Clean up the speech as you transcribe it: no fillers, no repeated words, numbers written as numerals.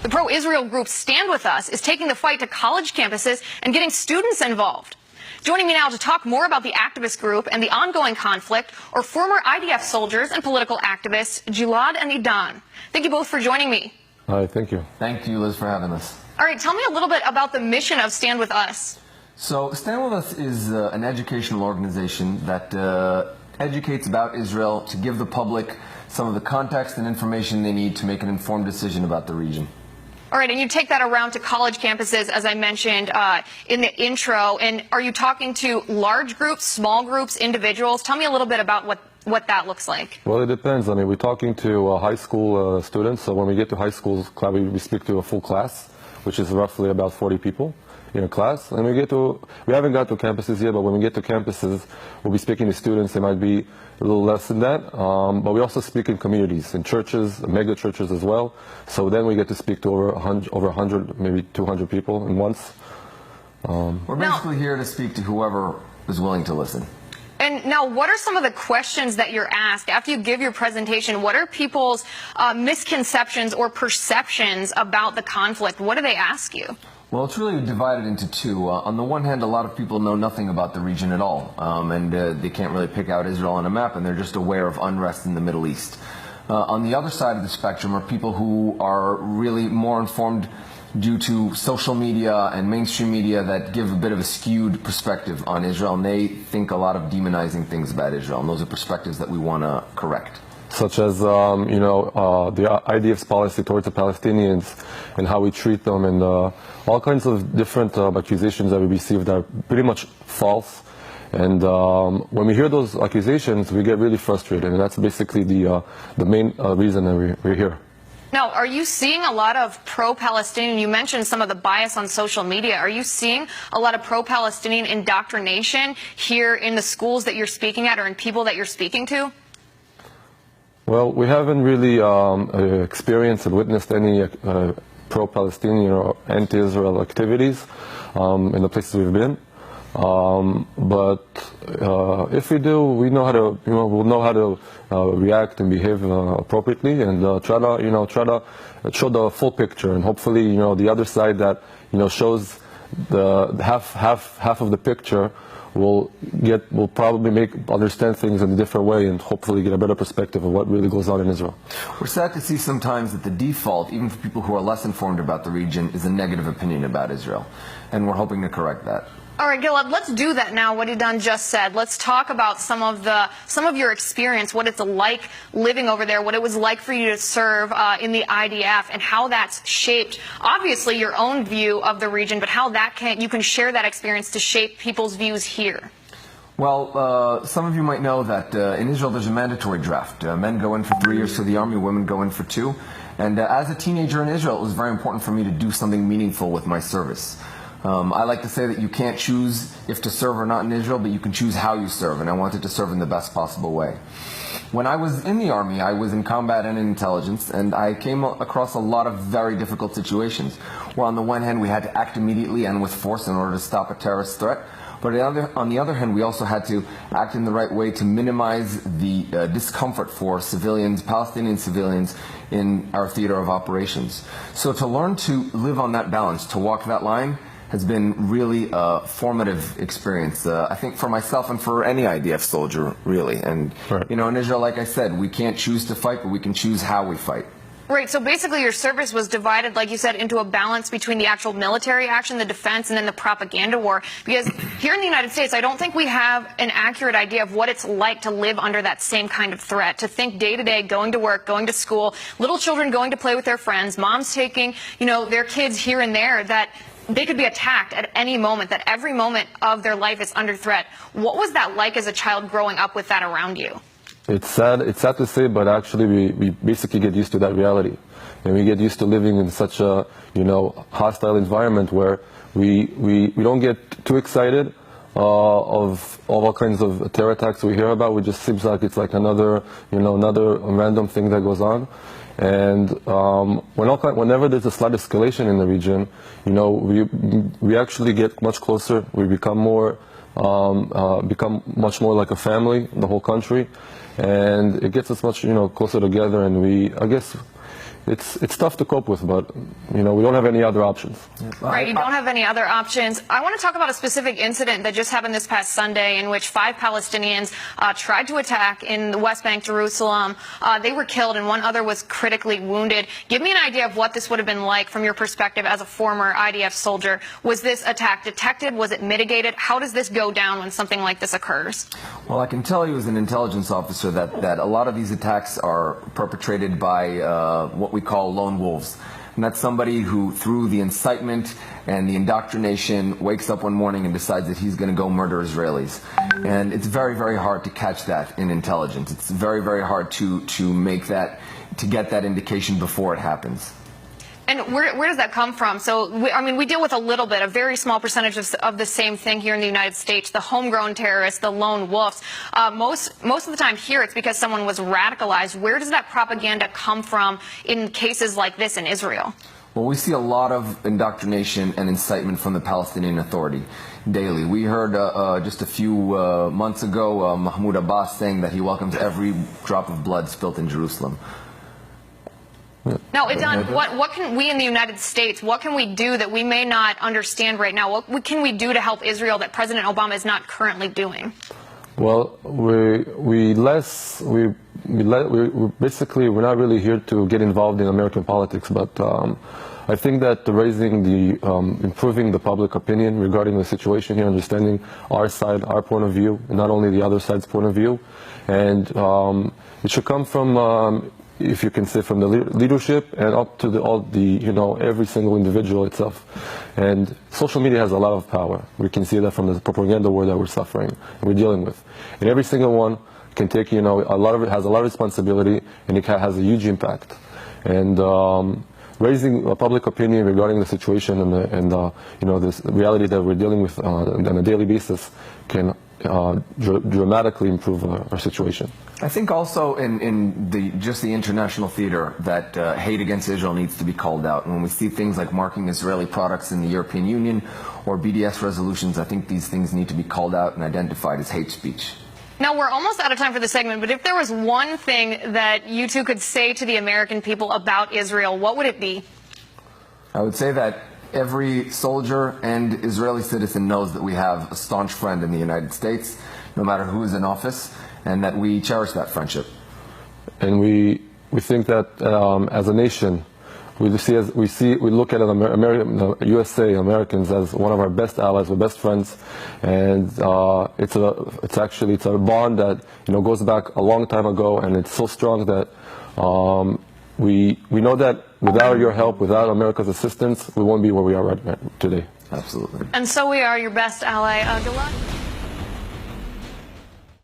The pro-Israel group Stand With Us is taking the fight to college campuses and getting students involved. Joining me now to talk more about the activist group and the ongoing conflict are former IDF soldiers and political activists Gilad and Edan. Thank you both for joining me. Hi, thank you. Thank you, Liz, for having us. All right, tell me a little bit about the mission of Stand With Us. So Stand With Us is an educational organization that educates about Israel to give the public some of the context and information they need to make an informed decision about the region. All right, and you take that around to college campuses, as I mentioned in the intro. And are you talking to large groups, small groups, individuals? Tell me a little bit about what that looks like. Well, it depends. I mean, we're talking to high school students. So when we get to high school, we speak to a full class, which is roughly about 40 people in a class. And we haven't got to campuses yet, but when we get to campuses, we'll be speaking to students. They might be a little less than that. But we also speak in communities, in churches, mega churches as well. So then we get to speak to over 100, maybe 200 people in once. We're basically here to speak to whoever is willing to listen. And now, what are some of the questions that you're asked after you give your presentation? What are people's misconceptions or perceptions about the conflict? What do they ask you? Well, it's really divided into two. On the one hand, a lot of people know nothing about the region at all, and they can't really pick out Israel on a map, and they're just aware of unrest in the Middle East. On the other side of the spectrum are people who are really more informed due to social media and mainstream media that give a bit of a skewed perspective on Israel, and they think a lot of demonizing things about Israel, and those are perspectives that we want to correct. Such as, the IDF's policy towards the Palestinians and how we treat them, and all kinds of different accusations that we received that are pretty much false. And when we hear those accusations, we get really frustrated, and that's basically the main reason that we're here. Now, are you seeing a lot of pro-Palestinian? You mentioned some of the bias on social media. Are you seeing a lot of pro-Palestinian indoctrination here in the schools that you're speaking at or in people that you're speaking to? Well, we haven't really experienced and witnessed any pro-Palestinian or anti-Israel activities in the places we've been. But if we do, we know how to, we'll know how to react and behave appropriately, and try to show the full picture, and hopefully, the other side that shows the half of the picture will probably understand things in a different way, and hopefully get a better perspective of what really goes on in Israel. We're sad to see sometimes that the default, even for people who are less informed about the region, is a negative opinion about Israel, and we're hoping to correct that. All right, Gilad, let's do that now, what Edan just said. Let's talk about some of your experience, what it's like living over there, what it was like for you to serve in the IDF, and how that's shaped, obviously, your own view of the region, but how you can share that experience to shape people's views here. Well, some of you might know that in Israel there's a mandatory draft. Men go in for 3 years to the army, women go in for 2. And as a teenager in Israel, it was very important for me to do something meaningful with my service. I like to say that you can't choose if to serve or not in Israel, but you can choose how you serve, and I wanted to serve in the best possible way. When I was in the army, I was in combat and in intelligence, and I came across a lot of very difficult situations, where on the one hand we had to act immediately and with force in order to stop a terrorist threat, but on the other hand we also had to act in the right way to minimize the discomfort for civilians, Palestinian civilians, in our theater of operations. So to learn to live on that balance, to walk that line, has been really a formative experience, I think, for myself and for any IDF soldier, really. And, right. In Israel, like I said, we can't choose to fight, but we can choose how we fight. Right, so basically your service was divided, like you said, into a balance between the actual military action, the defense, and then the propaganda war. Because here in the United States, I don't think we have an accurate idea of what it's like to live under that same kind of threat, to think day to day, going to work, going to school, little children going to play with their friends, moms taking, their kids here and there, that they could be attacked at any moment, that every moment of their life is under threat. What was that like as a child growing up with that around you? It's sad to say, but actually we basically get used to that reality. And we get used to living in such a, hostile environment where we don't get too excited of all kinds of terror attacks we hear about. It just seems like it's like another random thing that goes on. And whenever there's a slight escalation in the region, we actually get much closer. We become much more like a family, the whole country, and it gets us much closer together. And I guess it's tough to cope with, but we don't have any other options. Right, you don't have any other options. I want to talk about a specific incident that just happened this past Sunday in which 5 Palestinians tried to attack in the West Bank, Jerusalem. They were killed and one other was critically wounded. Give me an idea of what this would have been like from your perspective as a former IDF soldier. Was this attack detected? Was it mitigated? How does this go down when something like this occurs? Well, I can tell you as an intelligence officer that a lot of these attacks are perpetrated by what we call lone wolves. And that's somebody who, through the incitement and the indoctrination, wakes up one morning and decides that he's going to go murder Israelis. And it's very, very hard to catch that in intelligence. It's very, very hard to get that indication before it happens. And where does that come from? So, we deal with a very small percentage of the same thing here in the United States, the homegrown terrorists, the lone wolves. Most of the time here it's because someone was radicalized. Where does that propaganda come from in cases like this in Israel? Well, we see a lot of indoctrination and incitement from the Palestinian Authority daily. We heard just a few months ago Mahmoud Abbas saying that he welcomes every drop of blood spilt in Jerusalem. Now, Edan, what can we in the United States, what can we do that we may not understand right now? What can we do to help Israel that President Obama is not currently doing? Well, we're not really here to get involved in American politics, but I think that improving the public opinion regarding the situation here, understanding our side, our point of view, and not only the other side's point of view, and it should come from if you can say from the leadership and up to every single individual itself. And social media has a lot of power. We can see that from the propaganda war that we're suffering and we're dealing with. And every single one can take, has a lot of responsibility, and it has a huge impact. And raising public opinion regarding the situation and this reality that we're dealing with on a daily basis can dramatically improve our situation. I think also in the international theater that hate against Israel needs to be called out. And when we see things like marking Israeli products in the European Union or BDS resolutions, I think these things need to be called out and identified as hate speech. Now, we're almost out of time for the segment, but if there was one thing that you two could say to the American people about Israel, what would it be? I would say that every soldier and Israeli citizen knows that we have a staunch friend in the United States, no matter who is in office, and that we cherish that friendship. And we think that as a nation, we look at Americans as one of our best allies, our best friends, and it's a bond that goes back a long time ago, and it's so strong that we know that without your help, without America's assistance, we won't be where we are right now today. Absolutely. And so we are your best ally, Gilad.